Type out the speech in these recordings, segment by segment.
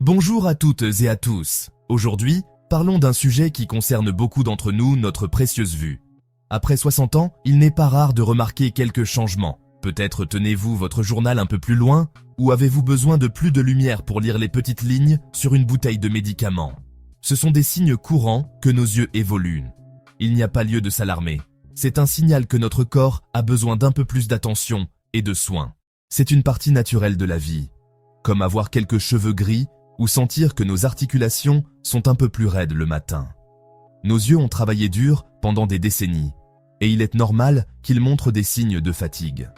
Bonjour à toutes et à tous. Aujourd'hui, parlons d'un sujet qui concerne beaucoup d'entre nous, notre précieuse vue. Après 60 ans, il n'est pas rare de remarquer quelques changements. Peut-être tenez-vous votre journal un peu plus loin, ou avez-vous besoin de plus de lumière pour lire les petites lignes sur une bouteille de médicaments. Ce sont des signes courants que nos yeux évoluent. Il n'y a pas lieu de s'alarmer. C'est un signal que notre corps a besoin d'un peu plus d'attention et de soins. C'est une partie naturelle de la vie. Comme avoir quelques cheveux gris ou sentir que nos articulations sont un peu plus raides le matin. Nos yeux ont travaillé dur pendant des décennies, et il est normal qu'ils montrent des signes de fatigue.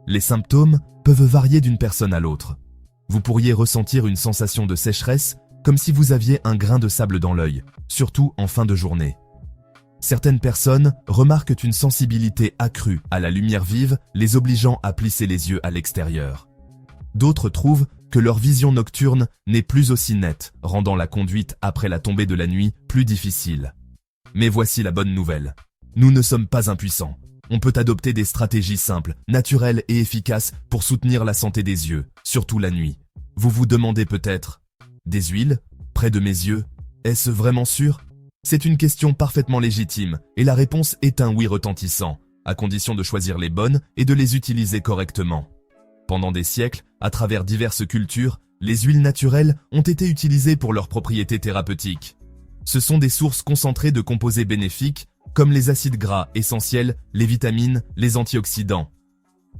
Les symptômes peuvent varier d'une personne à l'autre. Vous pourriez ressentir une sensation de sécheresse, comme si vous aviez un grain de sable dans l'œil, surtout en fin de journée. Certaines personnes remarquent une sensibilité accrue à la lumière vive, les obligeant à plisser les yeux à l'extérieur. D'autres trouvent que leur vision nocturne n'est plus aussi nette, rendant la conduite après la tombée de la nuit plus difficile. Mais voici la bonne nouvelle. Nous ne sommes pas impuissants. On peut adopter des stratégies simples, naturelles et efficaces pour soutenir la santé des yeux, surtout la nuit. Vous vous demandez peut-être, des huiles, près de mes yeux, est-ce vraiment sûr? C'est une question parfaitement légitime, et la réponse est un oui retentissant, à condition de choisir les bonnes et de les utiliser correctement. Pendant des siècles, à travers diverses cultures, les huiles naturelles ont été utilisées pour leurs propriétés thérapeutiques. Ce sont des sources concentrées de composés bénéfiques, comme les acides gras essentiels, les vitamines, les antioxydants.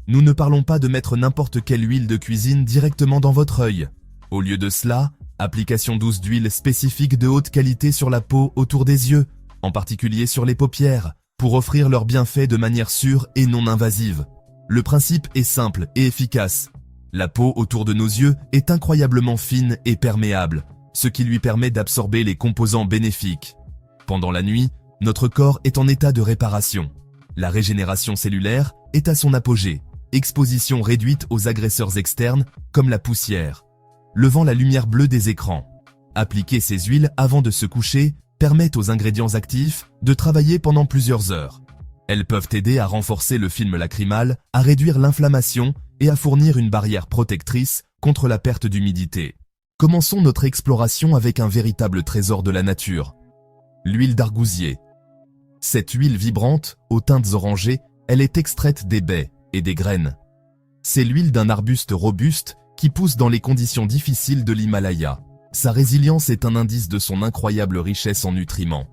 Nous ne parlons pas de mettre n'importe quelle huile de cuisine directement dans votre œil. Au lieu de cela, application douce d'huile spécifique de haute qualité sur la peau autour des yeux, en particulier sur les paupières, pour offrir leurs bienfaits de manière sûre et non invasive. Le principe est simple et efficace. La peau autour de nos yeux est incroyablement fine et perméable, ce qui lui permet d'absorber les composants bénéfiques. Pendant la nuit, notre corps est en état de réparation. La régénération cellulaire est à son apogée, exposition réduite aux agresseurs externes comme la poussière, levant la lumière bleue des écrans. Appliquer ces huiles avant de se coucher permet aux ingrédients actifs de travailler pendant plusieurs heures. Elles peuvent aider à renforcer le film lacrymal, à réduire l'inflammation et à fournir une barrière protectrice contre la perte d'humidité. Commençons notre exploration avec un véritable trésor de la nature. L'huile d'argousier. Cette huile vibrante, aux teintes orangées, elle est extraite des baies et des graines. C'est l'huile d'un arbuste robuste qui pousse dans les conditions difficiles de l'Himalaya. Sa résilience est un indice de son incroyable richesse en nutriments.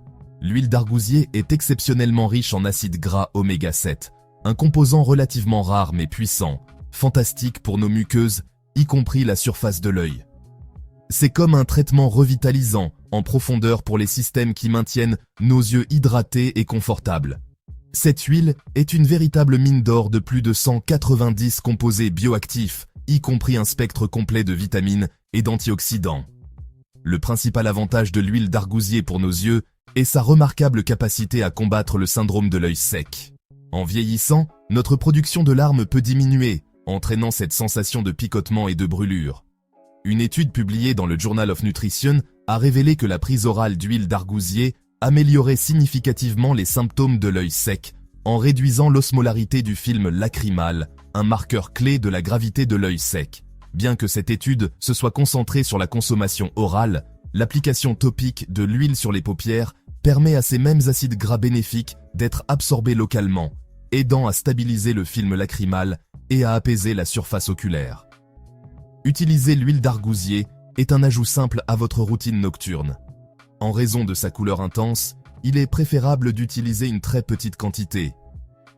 L'huile d'argousier est exceptionnellement riche en acides gras oméga 7, un composant relativement rare mais puissant, fantastique pour nos muqueuses, y compris la surface de l'œil. C'est comme un traitement revitalisant, en profondeur pour les systèmes qui maintiennent nos yeux hydratés et confortables. Cette huile est une véritable mine d'or de plus de 190 composés bioactifs, y compris un spectre complet de vitamines et d'antioxydants. Le principal avantage de l'huile d'argousier pour nos yeux est sa remarquable capacité à combattre le syndrome de l'œil sec. En vieillissant, notre production de larmes peut diminuer, entraînant cette sensation de picotement et de brûlure. Une étude publiée dans le Journal of Nutrition a révélé que la prise orale d'huile d'argousier améliorait significativement les symptômes de l'œil sec, en réduisant l'osmolarité du film lacrymal, un marqueur clé de la gravité de l'œil sec. Bien que cette étude se soit concentrée sur la consommation orale, l'application topique de l'huile sur les paupières permet à ces mêmes acides gras bénéfiques d'être absorbés localement, aidant à stabiliser le film lacrymal et à apaiser la surface oculaire. Utiliser l'huile d'argousier est un ajout simple à votre routine nocturne. En raison de sa couleur intense, il est préférable d'utiliser une très petite quantité.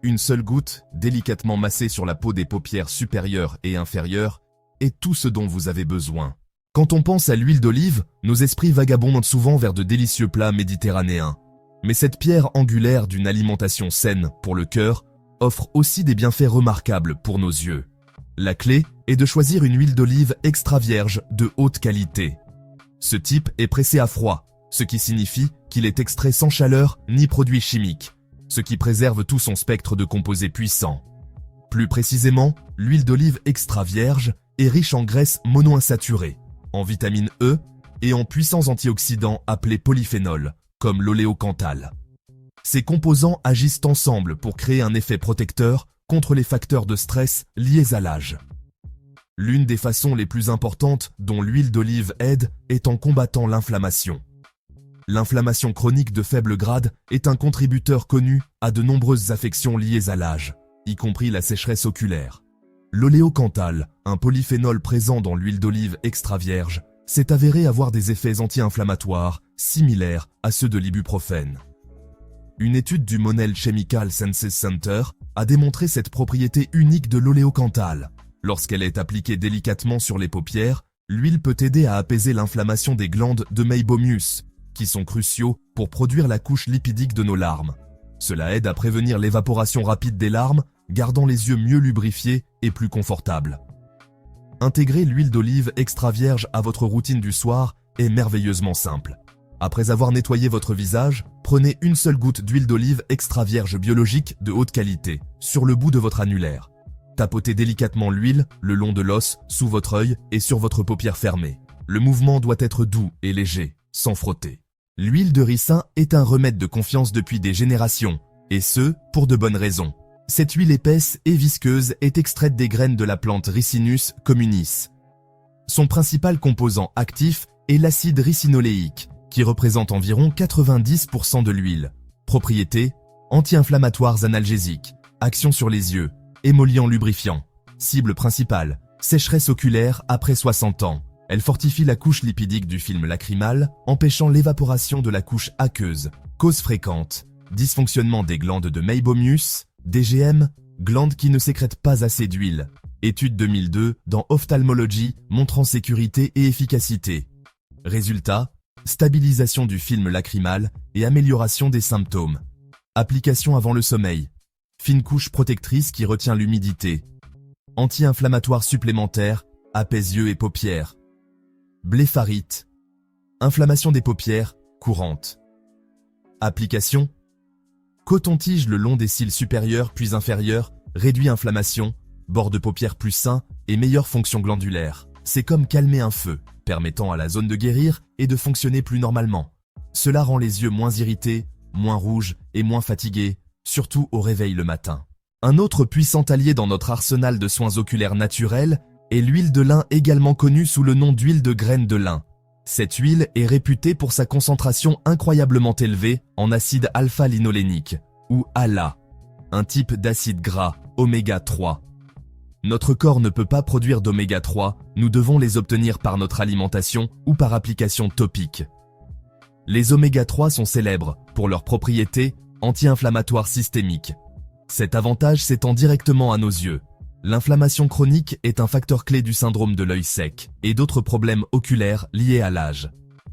Une seule goutte, délicatement massée sur la peau des paupières supérieures et inférieures, est tout ce dont vous avez besoin. Quand on pense à l'huile d'olive, nos esprits vagabondent souvent vers de délicieux plats méditerranéens. Mais cette pierre angulaire d'une alimentation saine pour le cœur offre aussi des bienfaits remarquables pour nos yeux. La clé est de choisir une huile d'olive extra vierge de haute qualité. Ce type est pressé à froid, ce qui signifie qu'il est extrait sans chaleur ni produits chimiques, ce qui préserve tout son spectre de composés puissants. Plus précisément, l'huile d'olive extra vierge est riche en graisses monoinsaturées, en vitamine E et en puissants antioxydants appelés polyphénols, comme l'oléocanthal. Ces composants agissent ensemble pour créer un effet protecteur contre les facteurs de stress liés à l'âge. L'une des façons les plus importantes dont l'huile d'olive aide est en combattant l'inflammation. L'inflammation chronique de faible grade est un contributeur connu à de nombreuses affections liées à l'âge, y compris la sécheresse oculaire. L'oléocanthal, un polyphénol présent dans l'huile d'olive extra vierge, s'est avéré avoir des effets anti-inflammatoires similaires à ceux de l'ibuprofène. Une étude du Monell Chemical Senses Center a démontré cette propriété unique de l'oléocanthal. Lorsqu'elle est appliquée délicatement sur les paupières, l'huile peut aider à apaiser l'inflammation des glandes de Meibomius, qui sont cruciaux pour produire la couche lipidique de nos larmes. Cela aide à prévenir l'évaporation rapide des larmes, gardant les yeux mieux lubrifiés et plus confortables. Intégrer l'huile d'olive extra vierge à votre routine du soir est merveilleusement simple. Après avoir nettoyé votre visage, prenez une seule goutte d'huile d'olive extra vierge biologique de haute qualité sur le bout de votre annulaire. Tapotez délicatement l'huile le long de l'os, sous votre œil et sur votre paupière fermée. Le mouvement doit être doux et léger, sans frotter. L'huile de ricin est un remède de confiance depuis des générations, et ce, pour de bonnes raisons. Cette huile épaisse et visqueuse est extraite des graines de la plante Ricinus communis. Son principal composant actif est l'acide ricinoléique, qui représente environ 90% de l'huile. Propriétés: anti-inflammatoires analgésiques, action sur les yeux, émollient lubrifiant. Cible principale: sécheresse oculaire après 60 ans. Elle fortifie la couche lipidique du film lacrymal, empêchant l'évaporation de la couche aqueuse. Causes fréquentes: dysfonctionnement des glandes de Meibomius, DGM, glandes qui ne sécrètent pas assez d'huile. Étude 2002 dans Ophthalmology montrant sécurité et efficacité. Résultat: stabilisation du film lacrymal et amélioration des symptômes. Application avant le sommeil. Fine couche protectrice qui retient l'humidité. Anti-inflammatoire supplémentaire, apaise yeux et paupières. Blépharite. Inflammation des paupières, courante. Application: coton-tige le long des cils supérieurs puis inférieurs, réduit inflammation, bord de paupières plus sain et meilleure fonction glandulaire. C'est comme calmer un feu, permettant à la zone de guérir et de fonctionner plus normalement. Cela rend les yeux moins irrités, moins rouges et moins fatigués, surtout au réveil le matin. Un autre puissant allié dans notre arsenal de soins oculaires naturels est l'huile de lin, également connue sous le nom d'huile de graines de lin. Cette huile est réputée pour sa concentration incroyablement élevée en acide alpha-linolénique, ou ALA, un type d'acide gras, oméga 3. Notre corps ne peut pas produire d'oméga 3, nous devons les obtenir par notre alimentation ou par application topique. Les oméga 3 sont célèbres pour leurs propriétés anti-inflammatoires systémiques. Cet avantage s'étend directement à nos yeux. L'inflammation chronique est un facteur clé du syndrome de l'œil sec et d'autres problèmes oculaires liés à l'âge.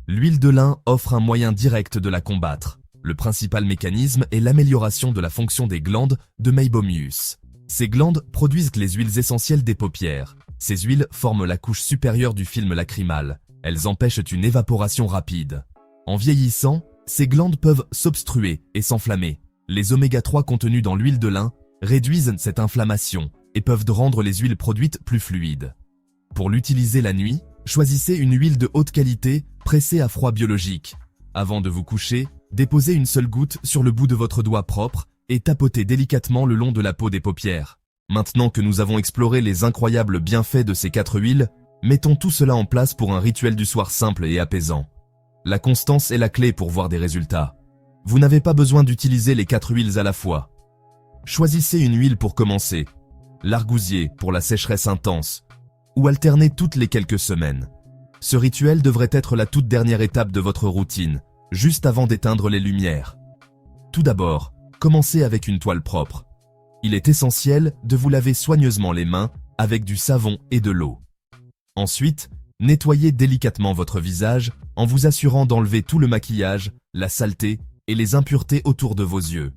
L'huile de lin offre un moyen direct de la combattre. Le principal mécanisme est l'amélioration de la fonction des glandes de Meibomius. Ces glandes produisent les huiles essentielles des paupières. Ces huiles forment la couche supérieure du film lacrymal. Elles empêchent une évaporation rapide. En vieillissant, ces glandes peuvent s'obstruer et s'enflammer. Les oméga 3 contenus dans l'huile de lin réduisent cette inflammation et peuvent rendre les huiles produites plus fluides. Pour l'utiliser la nuit, choisissez une huile de haute qualité pressée à froid biologique. Avant de vous coucher, déposez une seule goutte sur le bout de votre doigt propre et tapotez délicatement le long de la peau des paupières. Maintenant que nous avons exploré les incroyables bienfaits de ces 4 huiles, mettons tout cela en place pour un rituel du soir simple et apaisant. La constance est la clé pour voir des résultats. Vous n'avez pas besoin d'utiliser les 4 huiles à la fois. Choisissez une huile pour commencer, l'argousier pour la sécheresse intense, ou alternez toutes les quelques semaines. Ce rituel devrait être la toute dernière étape de votre routine, juste avant d'éteindre les lumières. Tout d'abord, commencez avec une toile propre. Il est essentiel de vous laver soigneusement les mains avec du savon et de l'eau. Ensuite, nettoyez délicatement votre visage en vous assurant d'enlever tout le maquillage, la saleté et les impuretés autour de vos yeux.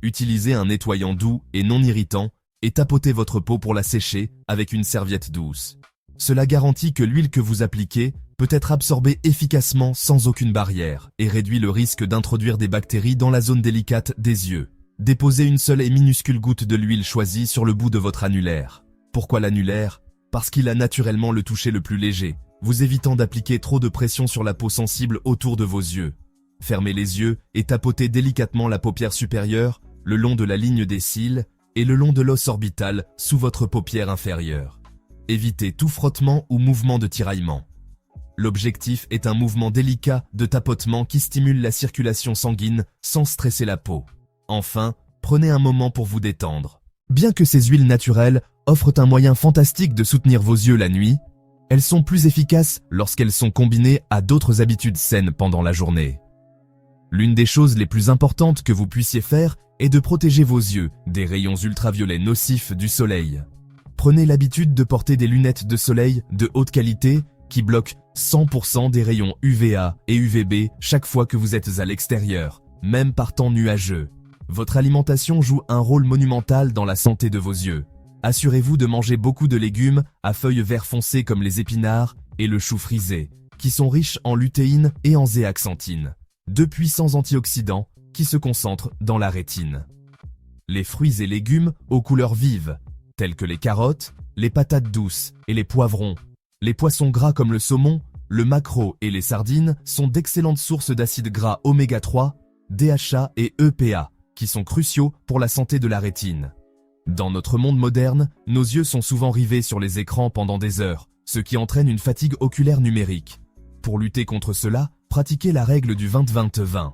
Utilisez un nettoyant doux et non irritant et tapotez votre peau pour la sécher avec une serviette douce. Cela garantit que l'huile que vous appliquez peut être absorbée efficacement sans aucune barrière et réduit le risque d'introduire des bactéries dans la zone délicate des yeux. Déposez une seule et minuscule goutte de l'huile choisie sur le bout de votre annulaire. Pourquoi l'annulaire? Parce qu'il a naturellement le toucher le plus léger, vous évitant d'appliquer trop de pression sur la peau sensible autour de vos yeux. Fermez les yeux et tapotez délicatement la paupière supérieure, le long de la ligne des cils et le long de l'os orbital sous votre paupière inférieure. Évitez tout frottement ou mouvement de tiraillement. L'objectif est un mouvement délicat de tapotement qui stimule la circulation sanguine sans stresser la peau. Enfin, prenez un moment pour vous détendre. Bien que ces huiles naturelles offrent un moyen fantastique de soutenir vos yeux la nuit, elles sont plus efficaces lorsqu'elles sont combinées à d'autres habitudes saines pendant la journée. L'une des choses les plus importantes que vous puissiez faire est de protéger vos yeux des rayons ultraviolets nocifs du soleil. Prenez l'habitude de porter des lunettes de soleil de haute qualité qui bloquent 100% des rayons UVA et UVB chaque fois que vous êtes à l'extérieur, même par temps nuageux. Votre alimentation joue un rôle monumental dans la santé de vos yeux. Assurez-vous de manger beaucoup de légumes à feuilles vert foncé comme les épinards et le chou frisé, qui sont riches en lutéine et en zéaxanthine, deux puissants antioxydants qui se concentrent dans la rétine. Les fruits et légumes aux couleurs vives, tels que les carottes, les patates douces et les poivrons. Les poissons gras comme le saumon, le maquereau et les sardines sont d'excellentes sources d'acides gras oméga 3, DHA et EPA, qui sont cruciaux pour la santé de la rétine. Dans notre monde moderne, nos yeux sont souvent rivés sur les écrans pendant des heures, ce qui entraîne une fatigue oculaire numérique. Pour lutter contre cela, pratiquez la règle du 20-20-20.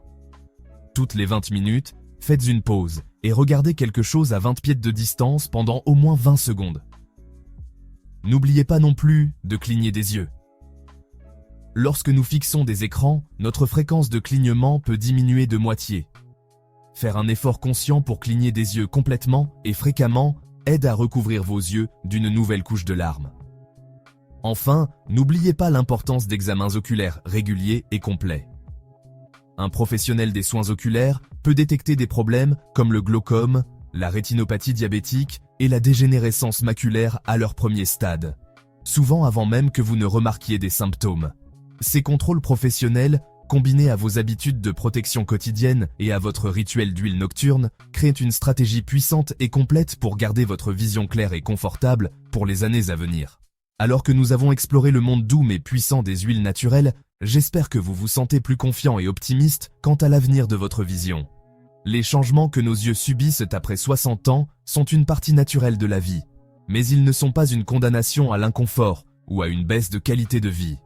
Toutes les 20 minutes, faites une pause et regardez quelque chose à 20 pieds de distance pendant au moins 20 secondes. N'oubliez pas non plus de cligner des yeux. Lorsque nous fixons des écrans, notre fréquence de clignement peut diminuer de moitié. Faire un effort conscient pour cligner des yeux complètement et fréquemment aide à recouvrir vos yeux d'une nouvelle couche de larmes. Enfin, n'oubliez pas l'importance d'examens oculaires réguliers et complets. Un professionnel des soins oculaires peut détecter des problèmes comme le glaucome, la rétinopathie diabétique et la dégénérescence maculaire à leur premier stade, souvent avant même que vous ne remarquiez des symptômes. Ces contrôles professionnels, combinés à vos habitudes de protection quotidienne et à votre rituel d'huile nocturne, créent une stratégie puissante et complète pour garder votre vision claire et confortable pour les années à venir. Alors que nous avons exploré le monde doux mais puissant des huiles naturelles, j'espère que vous vous sentez plus confiant et optimiste quant à l'avenir de votre vision. Les changements que nos yeux subissent après 60 ans sont une partie naturelle de la vie, mais ils ne sont pas une condamnation à l'inconfort ou à une baisse de qualité de vie.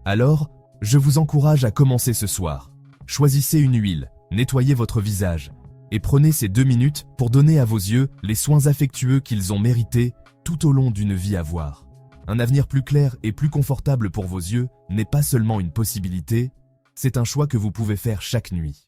Alors, je vous encourage à commencer ce soir. Choisissez une huile, nettoyez votre visage et prenez ces 2 minutes pour donner à vos yeux les soins affectueux qu'ils ont mérités tout au long d'une vie à voir. Un avenir plus clair et plus confortable pour vos yeux n'est pas seulement une possibilité, c'est un choix que vous pouvez faire chaque nuit.